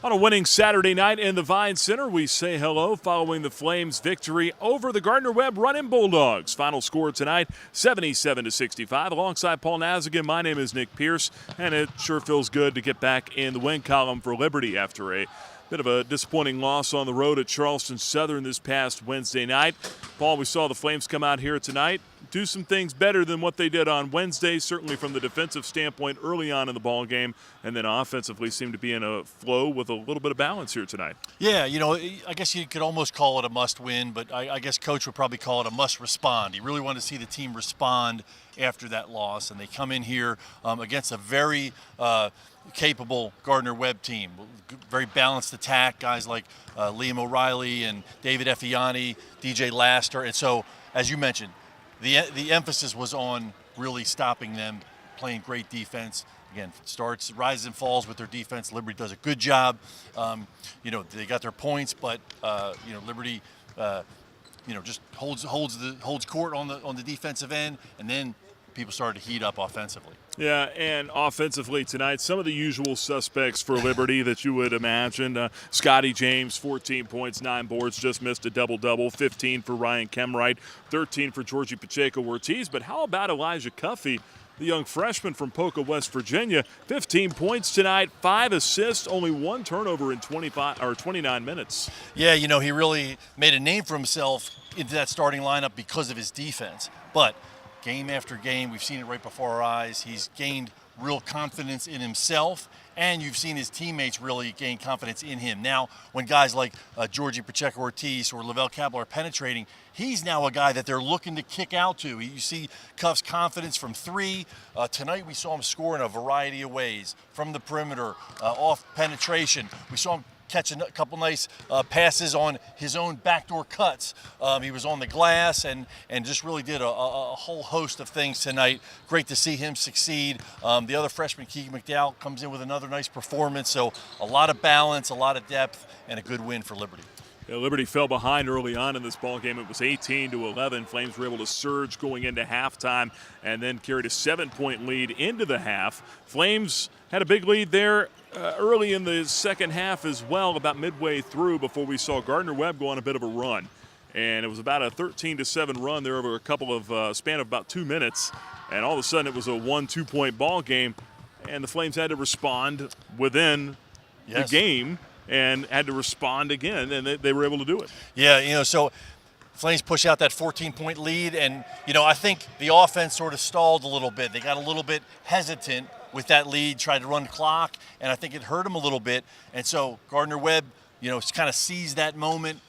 On a winning Saturday night in the Vine Center, we say hello following the Flames' victory over the Gardner-Webb Running Bulldogs. Final score tonight, 77-65. Alongside Paul Nazigan, my name is Nick Pierce, and it sure feels good to get back in the win column for Liberty after a bit of a disappointing loss on the road at Charleston Southern this past Wednesday night. Paul, we saw the Flames come out here tonight, do some things better than what they did on Wednesday, certainly from the defensive standpoint early on in the ball game, and then offensively seem to be in a flow with a little bit of balance here tonight. Yeah, you know, I guess you could almost call it a must-win, but I guess Coach would probably call it a must-respond. He really wanted to see the team respond after that loss, and they come in here against a very capable Gardner-Webb team. Very balanced attack, guys like Liam O'Reilly and David Effiani, DJ Laster. And so, as you mentioned, the emphasis was on really stopping them, playing great defense. Again, starts, rises and falls with their defense. Liberty does a good job. You know, they got their points, but you know, Liberty you know, just holds court on the defensive end, and then people started to heat up offensively. Yeah, and offensively tonight, some of the usual suspects for Liberty that you would imagine. Scotty James, 14 points, 9 boards, just missed a double-double, 15 for Ryan Kemwright, 13 for Georgie Pacheco-Ortiz. But how about Elijah Cuffey, the young freshman from Poca, West Virginia? 15 points tonight, 5 assists, only 1 turnover in 29 minutes. Yeah, you know, he really made a name for himself into that starting lineup because of his defense. But game after game, we've seen it right before our eyes. He's gained real confidence in himself, and you've seen his teammates really gain confidence in him. Now, when guys like Georgie Pacheco-Ortiz or Lavelle Cabell are penetrating, he's now a guy that they're looking to kick out to. You see Cuff's confidence from 3. Tonight we saw him score in a variety of ways. From the perimeter, off penetration. We saw him catch a couple nice passes on his own backdoor cuts. He was on the glass and just really did a whole host of things tonight. Great to see him succeed. The other freshman, Keegan McDowell, comes in with another nice performance. So a lot of balance, a lot of depth, and a good win for Liberty. Yeah, Liberty fell behind early on in this ball game. It was 18-11. Flames were able to surge going into halftime and then carried a 7-point lead into the half. Flames had a big lead there early in the second half as well, about midway through, before we saw Gardner-Webb go on a bit of a run. And it was about a 13-7 run there over a couple of span of about 2 minutes. And all of a sudden it was a 1-2 point ball game, and the Flames had to respond within the game and had to respond again, and they were able to do it. Yeah, you know, so Flames push out that 14-point lead, and, you know, I think the offense sort of stalled a little bit. They got a little bit hesitant with that lead, tried to run the clock, and I think it hurt them a little bit. And so Gardner-Webb, you know, kind of seized that moment,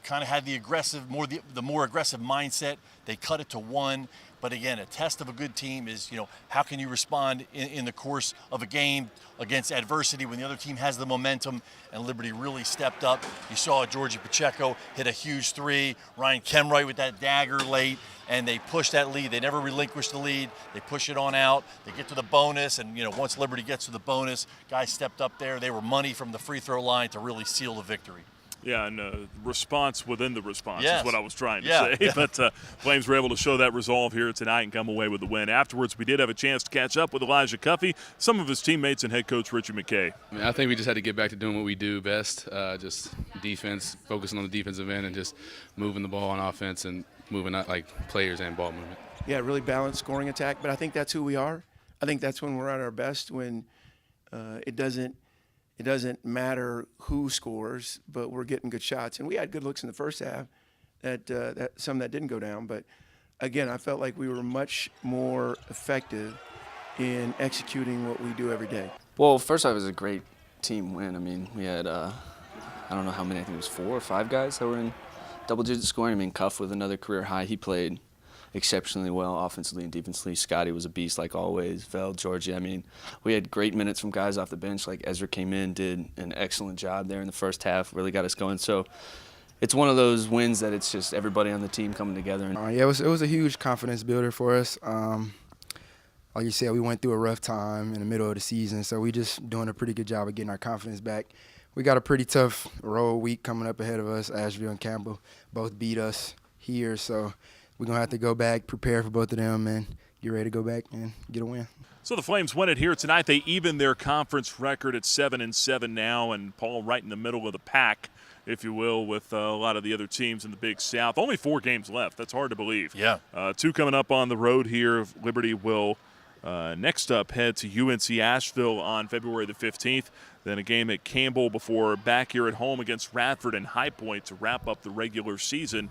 kind of had the more aggressive mindset. They cut it to 1. But again, a test of a good team is, you know, how can you respond in the course of a game against adversity when the other team has the momentum, and Liberty really stepped up. You saw Georgie Pacheco hit a huge 3, Ryan Kemwright with that dagger late, and they pushed that lead. They never relinquished the lead. They push it on out. They get to the bonus, and, you know, once Liberty gets to the bonus, guys stepped up there. They were money from the free throw line to really seal the victory. Yeah, and response within the response is what I was trying to say. Yeah. But Flames were able to show that resolve here tonight and come away with the win. Afterwards, we did have a chance to catch up with Elijah Cuffey, some of his teammates, and head coach Richie McKay. I mean, I think we just had to get back to doing what we do best, just defense, focusing on the defensive end and just moving the ball on offense and moving out like players and ball movement. Yeah, really balanced scoring attack, but I think that's who we are. I think that's when we're at our best, when it doesn't matter who scores, but we're getting good shots. And we had good looks in the first half, that some that didn't go down. But, again, I felt like we were much more effective in executing what we do every day. Well, first off, it was a great team win. I mean, we had, I don't know how many, I think it was 4 or 5 guys that were in double-digit scoring. I mean, Cuff with another career high. He played exceptionally well offensively and defensively. Scotty was a beast like always. Vel, Georgie. I mean, we had great minutes from guys off the bench. Like Ezra came in, did an excellent job there in the first half, really got us going. So it's one of those wins that it's just everybody on the team coming together. Yeah, it was a huge confidence builder for us. Like you said, we went through a rough time in the middle of the season, so we just doing a pretty good job of getting our confidence back. We got a pretty tough road week coming up ahead of us. Asheville and Campbell both beat us here, so we're going to have to go back, prepare for both of them, and get ready to go back and get a win. So the Flames win it here tonight. They even their conference record at 7-7 now, and Paul right in the middle of the pack, if you will, with a lot of the other teams in the Big South. Only 4 games left. That's hard to believe. Yeah. 2 coming up on the road here. Liberty will next up head to UNC Asheville on February the 15th. Then a game at Campbell before back here at home against Radford and High Point to wrap up the regular season.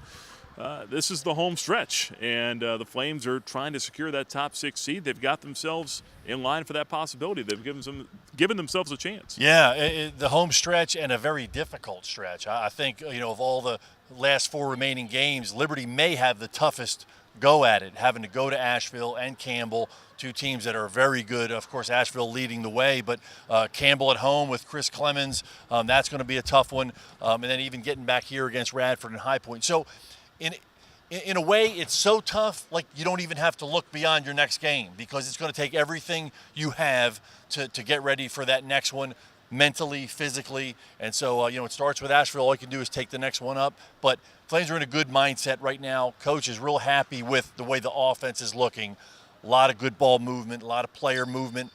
This is the home stretch, and the Flames are trying to secure that top 6 seed. They've got themselves in line for that possibility. They've given themselves a chance. Yeah, the home stretch and a very difficult stretch. I think, of all the last 4 remaining games, Liberty may have the toughest go at it, having to go to Asheville and Campbell, 2 teams that are very good. Of course, Asheville leading the way, but Campbell at home with Chris Clemens, that's going to be a tough one. And then even getting back here against Radford and High Point. So in a way, it's so tough, like you don't even have to look beyond your next game, because it's going to take everything you have to get ready for that next one, mentally, physically. And so, it starts with Asheville. All you can do is take the next one up. But Flames are in a good mindset right now. Coach is real happy with the way the offense is looking. A lot of good ball movement, a lot of player movement.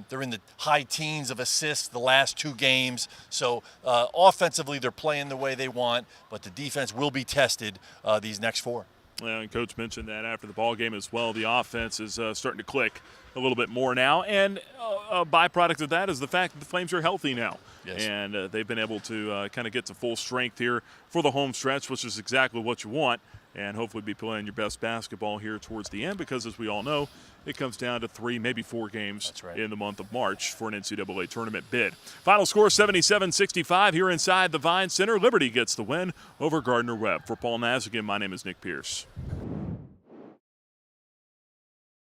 They're in the high teens of assists the last 2 games. So offensively, they're playing the way they want, but the defense will be tested these next 4. And Coach mentioned that after the ball game as well. The offense is starting to click a little bit more now, and a byproduct of that is the fact that the Flames are healthy now. Yes. And they've been able to kind of get to full strength here for the home stretch, which is exactly what you want, and hopefully be playing your best basketball here towards the end, because as we all know, it comes down to 3, maybe 4 games in the month of March for an NCAA tournament bid. Final score 77-65 here inside the Vine Center. Liberty gets the win over Gardner-Webb. For Paul Nazigan, my name is Nick Pierce.